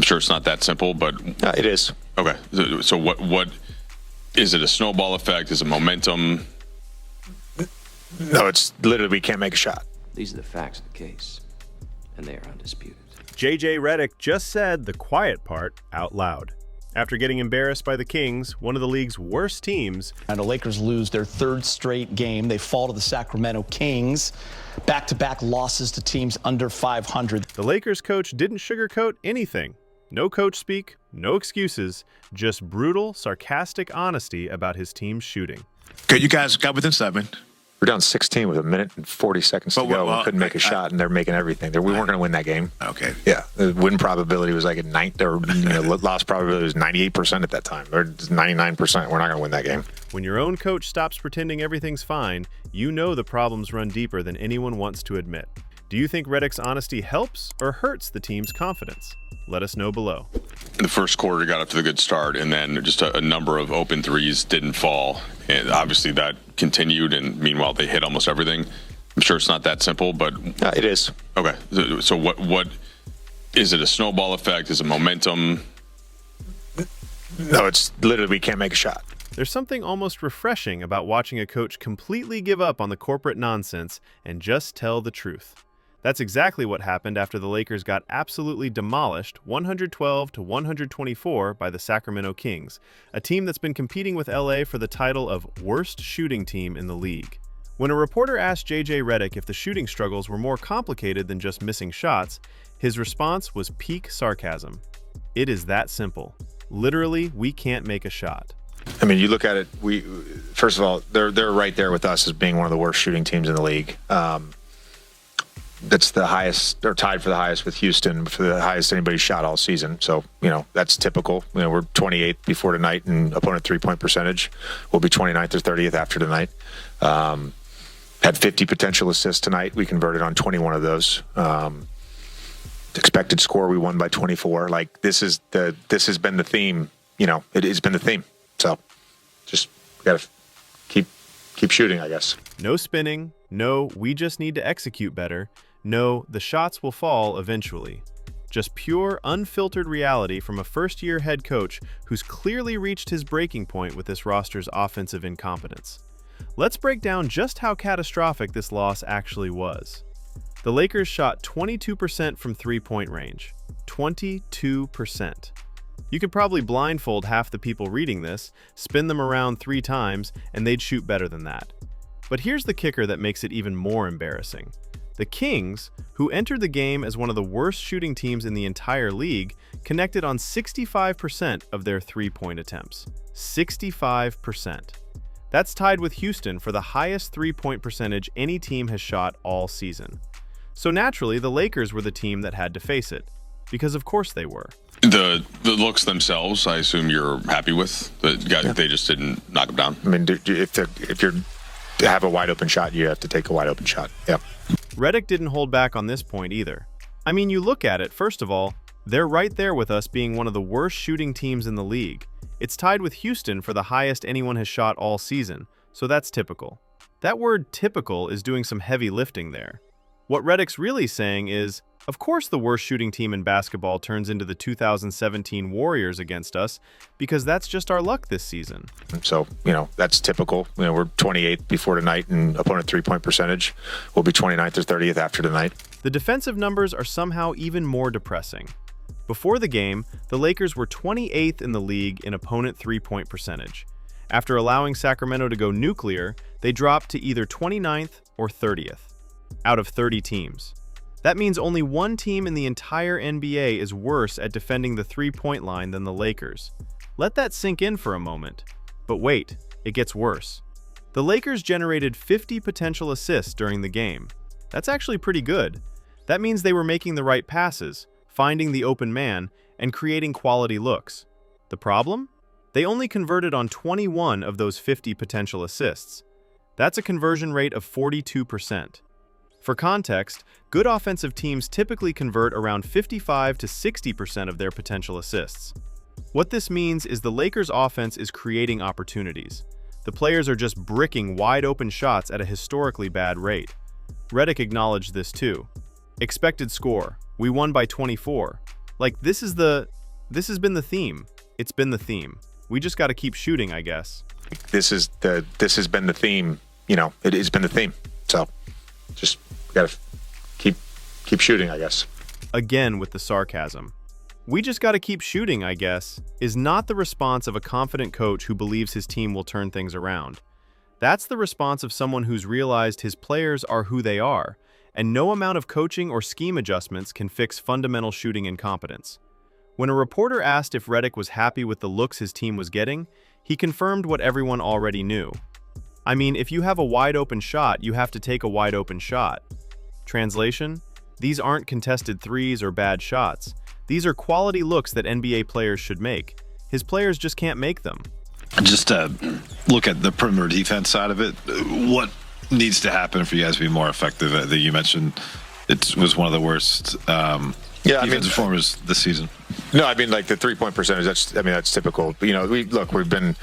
sure it's not that simple, but It is. okay. So what is it? A snowball effect? Is it momentum? No, it's literally we can't make a shot. These are the facts of the case, and they are undisputed. J.J. Redick just said the quiet part out loud. After getting embarrassed by the Kings, one of the league's worst teams. And the Lakers lose their third straight game. They fall to the Sacramento Kings. Back-to-back losses to teams under 500. The Lakers coach didn't sugarcoat anything. No coach speak, no excuses, just brutal, sarcastic honesty about his team's shooting. Okay, you guys got within 7. We're down 16 with 1 minute and 40 seconds to go. We couldn't make a shot, and they're making everything. We weren't going to win that game. Okay. Yeah, the win probability was like at 9, or loss probability was 98% at that time. Or 99%. We're not going to win that game. When your own coach stops pretending everything's fine, you know the problems run deeper than anyone wants to admit. Do you think Redick's honesty helps or hurts the team's confidence? Let us know below. In the first quarter, got up to the good start, and then just a number of open threes didn't fall. And obviously that continued, and meanwhile they hit almost everything. I'm sure it's not that simple, but It is. okay. So what is it? A snowball effect? Is it momentum? No, it's literally we can't make a shot. There's something almost refreshing about watching a coach completely give up on the corporate nonsense and just tell the truth. That's exactly what happened after the Lakers got absolutely demolished 112-124 by the Sacramento Kings, a team that's been competing with LA for the title of worst shooting team in the league. When a reporter asked J.J. Redick if the shooting struggles were more complicated than just missing shots, his response was peak sarcasm. It is that simple. Literally, we can't make a shot. I mean, you look at it. First of all, they're right there with us as being one of the worst shooting teams in the league. That's the highest, or tied for the highest with Houston, for the highest anybody's shot all season. So, that's typical. We're 28th before tonight in opponent three-point percentage. We'll be 29th or 30th after tonight. Had 50 potential assists tonight. We converted on 21 of those. Expected score, we won by 24. Like, this has been the theme. It has been the theme. So, just got to keep shooting, I guess. No spinning. No, we just need to execute better. No, the shots will fall eventually. Just pure, unfiltered reality from a first-year head coach who's clearly reached his breaking point with this roster's offensive incompetence. Let's break down just how catastrophic this loss actually was. The Lakers shot 22% from three-point range. 22%. You could probably blindfold half the people reading this, spin them around 3 times, and they'd shoot better than that. But here's the kicker that makes it even more embarrassing. The Kings, who entered the game as one of the worst shooting teams in the entire league, connected on 65% of their three-point attempts. 65%. That's tied with Houston for the highest three-point percentage any team has shot all season. So naturally, the Lakers were the team that had to face it, because of course they were. The looks themselves, I assume you're happy with. They just didn't knock them down. I mean, if you're to have a wide open shot, you have to take a wide open shot. Yep. Redick didn't hold back on this point either. I mean, you look at it, first of all, they're right there with us being one of the worst shooting teams in the league. It's tied with Houston for the highest anyone has shot all season, so that's typical. That word typical is doing some heavy lifting there. What Redick's really saying is, of course the worst shooting team in basketball turns into the 2017 Warriors against us, because that's just our luck this season. So, that's typical. We're 28th before tonight in opponent three-point percentage. We'll be 29th or 30th after tonight. The defensive numbers are somehow even more depressing. Before the game, the Lakers were 28th in the league in opponent three-point percentage. After allowing Sacramento to go nuclear, they dropped to either 29th or 30th, out of 30 teams. That means only one team in the entire NBA is worse at defending the three-point line than the Lakers. Let that sink in for a moment. But wait, it gets worse. The Lakers generated 50 potential assists during the game. That's actually pretty good. That means they were making the right passes, finding the open man, and creating quality looks. The problem? They only converted on 21 of those 50 potential assists. That's a conversion rate of 42%. For context, good offensive teams typically convert around 55 to 60% of their potential assists. What this means is the Lakers' offense is creating opportunities. The players are just bricking wide-open shots at a historically bad rate. Redick acknowledged this too. Expected score, we won by 24. Like, this has been the theme. It's been the theme. We just got to keep shooting, I guess. This has been the theme. You know, it has been the theme. So just got to keep shooting, I guess. Again with the sarcasm. We just got to keep shooting, I guess, is not the response of a confident coach who believes his team will turn things around. That's the response of someone who's realized his players are who they are, and no amount of coaching or scheme adjustments can fix fundamental shooting incompetence. When a reporter asked if Redick was happy with the looks his team was getting, he confirmed what everyone already knew. I mean, if you have a wide-open shot, you have to take a wide-open shot. Translation? These aren't contested threes or bad shots. These are quality looks that NBA players should make. His players just can't make them. Just to look at the perimeter defense side of it, what needs to happen for you guys to be more effective? That you mentioned it was one of the worst defensive performers this season. No, I mean, like the 3-point percentage. That's typical. You know, we've been.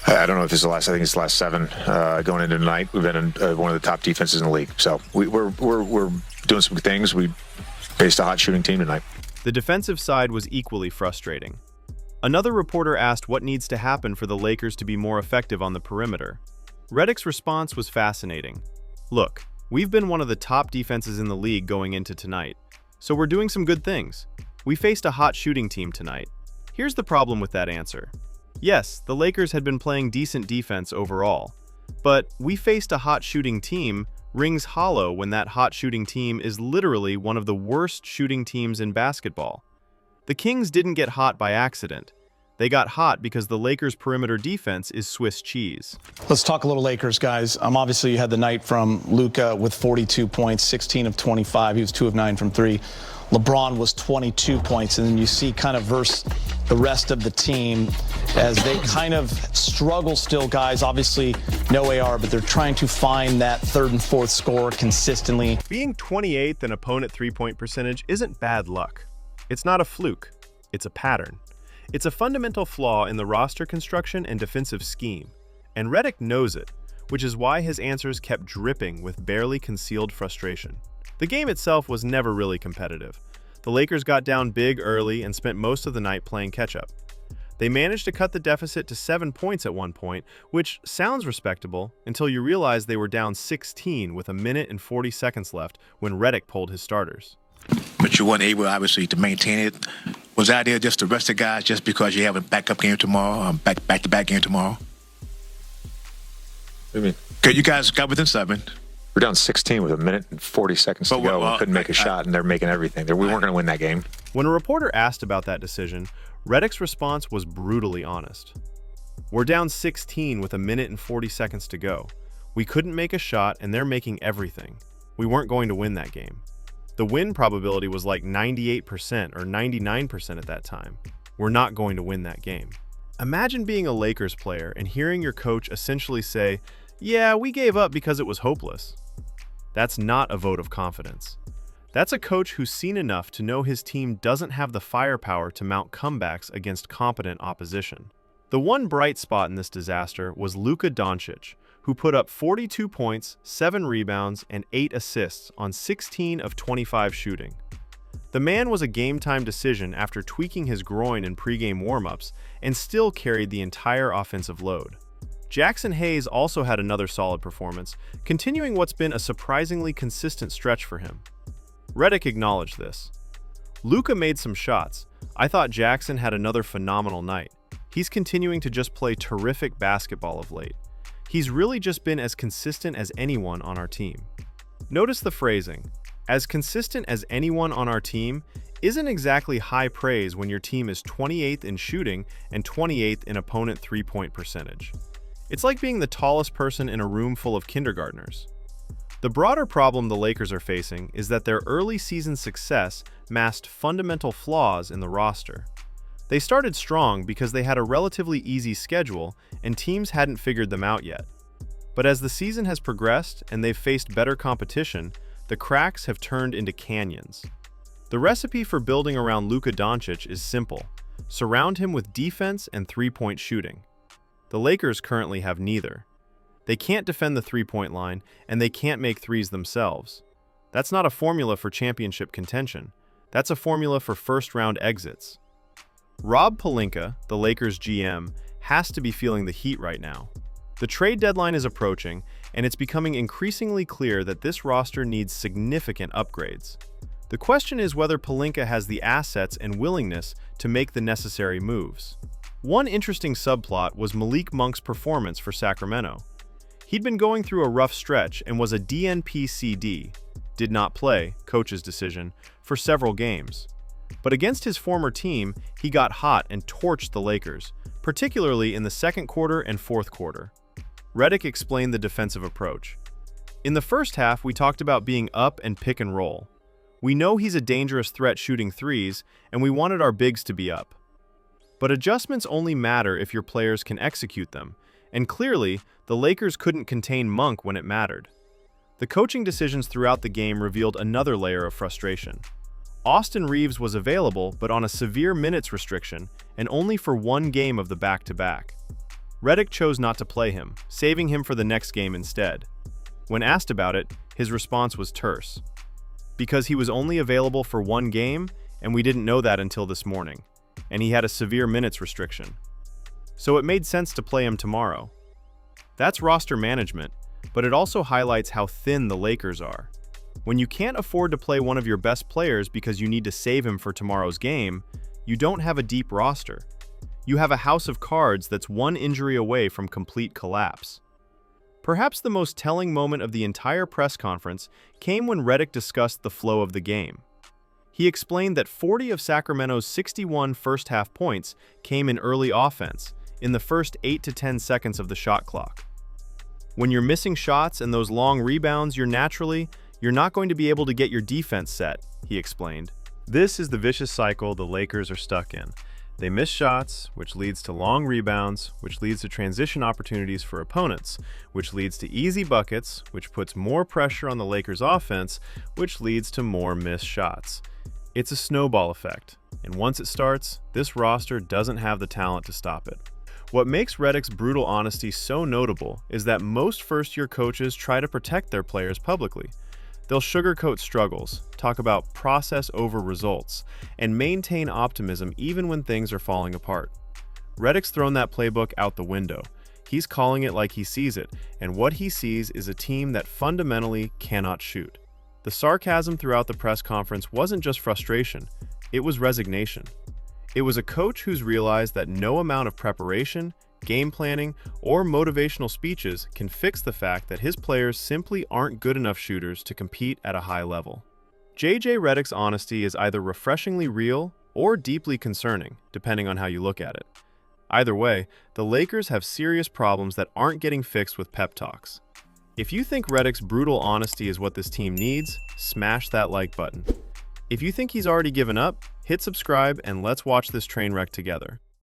I don't know if this is the last. I think it's the last 7 going into tonight. We've been in one of the top defenses in the league. So we're doing some good things. We faced a hot shooting team tonight. The defensive side was equally frustrating. Another reporter asked what needs to happen for the Lakers to be more effective on the perimeter. Redick's response was fascinating. Look, we've been one of the top defenses in the league going into tonight, so we're doing some good things. We faced a hot shooting team tonight. Here's the problem with that answer. Yes, the Lakers had been playing decent defense overall, but we faced a hot shooting team rings hollow when that hot shooting team is literally one of the worst shooting teams in basketball. The Kings didn't get hot by accident. They got hot because the Lakers' perimeter defense is Swiss cheese. Let's talk a little Lakers, guys. Obviously, you had the night from Luka with 42 points, 16 of 25. He was 2 of 9 from 3. LeBron was 22 points, and then you see kind of versus the rest of the team as they kind of struggle still, guys. Obviously, no AR, but they're trying to find that 3rd and 4th score consistently. Being 28th in opponent three-point percentage isn't bad luck. It's not a fluke. It's a pattern. It's a fundamental flaw in the roster construction and defensive scheme, and Redick knows it, which is why his answers kept dripping with barely concealed frustration. The game itself was never really competitive. The Lakers got down big early and spent most of the night playing catch-up. They managed to cut the deficit to 7 points at one point, which sounds respectable until you realize they were down 16 with 1 minute and 40 seconds left when Redick pulled his starters. But you weren't able, obviously, to maintain it. Was the idea just to rest the guys just because you have a backup game tomorrow, back-to-back game tomorrow? What do you mean? Good, you guys got within 7. We're down 16 with 1 minute and 40 seconds to go. We couldn't make a shot, and they're making everything. We weren't going to win that game. When a reporter asked about that decision, Redick's response was brutally honest. We're down 16 with 1 minute and 40 seconds to go. We couldn't make a shot, and they're making everything. We weren't going to win that game. The win probability was like 98% or 99% at that time. We're not going to win that game. Imagine being a Lakers player and hearing your coach essentially say, "Yeah, we gave up because it was hopeless." That's not a vote of confidence. That's a coach who's seen enough to know his team doesn't have the firepower to mount comebacks against competent opposition. The one bright spot in this disaster was Luka Doncic, who put up 42 points, 7 rebounds, and 8 assists on 16 of 25 shooting. The man was a game-time decision after tweaking his groin in pregame warm-ups and still carried the entire offensive load. Jackson Hayes also had another solid performance, continuing what's been a surprisingly consistent stretch for him. Redick acknowledged this. Luka made some shots. I thought Jackson had another phenomenal night. He's continuing to just play terrific basketball of late. He's really just been as consistent as anyone on our team. Notice the phrasing. As consistent as anyone on our team isn't exactly high praise when your team is 28th in shooting and 28th in opponent three-point percentage. It's like being the tallest person in a room full of kindergartners. The broader problem the Lakers are facing is that their early season success masked fundamental flaws in the roster. They started strong because they had a relatively easy schedule and teams hadn't figured them out yet. But as the season has progressed and they've faced better competition, the cracks have turned into canyons. The recipe for building around Luka Doncic is simple. Surround him with defense and three-point shooting. The Lakers currently have neither. They can't defend the three-point line, and they can't make threes themselves. That's not a formula for championship contention. That's a formula for first-round exits. Rob Pelinka, the Lakers GM, has to be feeling the heat right now. The trade deadline is approaching, and it's becoming increasingly clear that this roster needs significant upgrades. The question is whether Pelinka has the assets and willingness to make the necessary moves. One interesting subplot was Malik Monk's performance for Sacramento. He'd been going through a rough stretch and was a DNP-CD, did not play, coach's decision, for several games. But against his former team, he got hot and torched the Lakers, particularly in the second quarter and fourth quarter. Redick explained the defensive approach. In the first half, we talked about being up and pick and roll. We know he's a dangerous threat shooting threes, and we wanted our bigs to be up. But adjustments only matter if your players can execute them, and clearly, the Lakers couldn't contain Monk when it mattered. The coaching decisions throughout the game revealed another layer of frustration. Austin Reeves was available, but on a severe minutes restriction, and only for one game of the back-to-back. Redick chose not to play him, saving him for the next game instead. When asked about it, his response was terse. Because he was only available for one game, and we didn't know that until this morning, and he had a severe minutes restriction. So it made sense to play him tomorrow. That's roster management, but it also highlights how thin the Lakers are. When you can't afford to play one of your best players because you need to save him for tomorrow's game, you don't have a deep roster. You have a house of cards that's one injury away from complete collapse. Perhaps the most telling moment of the entire press conference came when Redick discussed the flow of the game. He explained that 40 of Sacramento's 61 first-half points came in early offense, in the first 8 to 10 seconds of the shot clock. When you're missing shots and those long rebounds, you're not going to be able to get your defense set, he explained. This is the vicious cycle the Lakers are stuck in. They miss shots, which leads to long rebounds, which leads to transition opportunities for opponents, which leads to easy buckets, which puts more pressure on the Lakers' offense, which leads to more missed shots. It's a snowball effect, and once it starts, this roster doesn't have the talent to stop it. What makes Redick's brutal honesty so notable is that most first-year coaches try to protect their players publicly. They'll sugarcoat struggles, talk about process over results, and maintain optimism even when things are falling apart. Redick's thrown that playbook out the window. He's calling it like he sees it, and what he sees is a team that fundamentally cannot shoot. The sarcasm throughout the press conference wasn't just frustration, it was resignation. It was a coach who's realized that no amount of preparation, game planning, or motivational speeches can fix the fact that his players simply aren't good enough shooters to compete at a high level. J.J. Redick's honesty is either refreshingly real or deeply concerning, depending on how you look at it. Either way, the Lakers have serious problems that aren't getting fixed with pep talks. If you think Redick's brutal honesty is what this team needs, smash that like button. If you think he's already given up, hit subscribe and let's watch this train wreck together.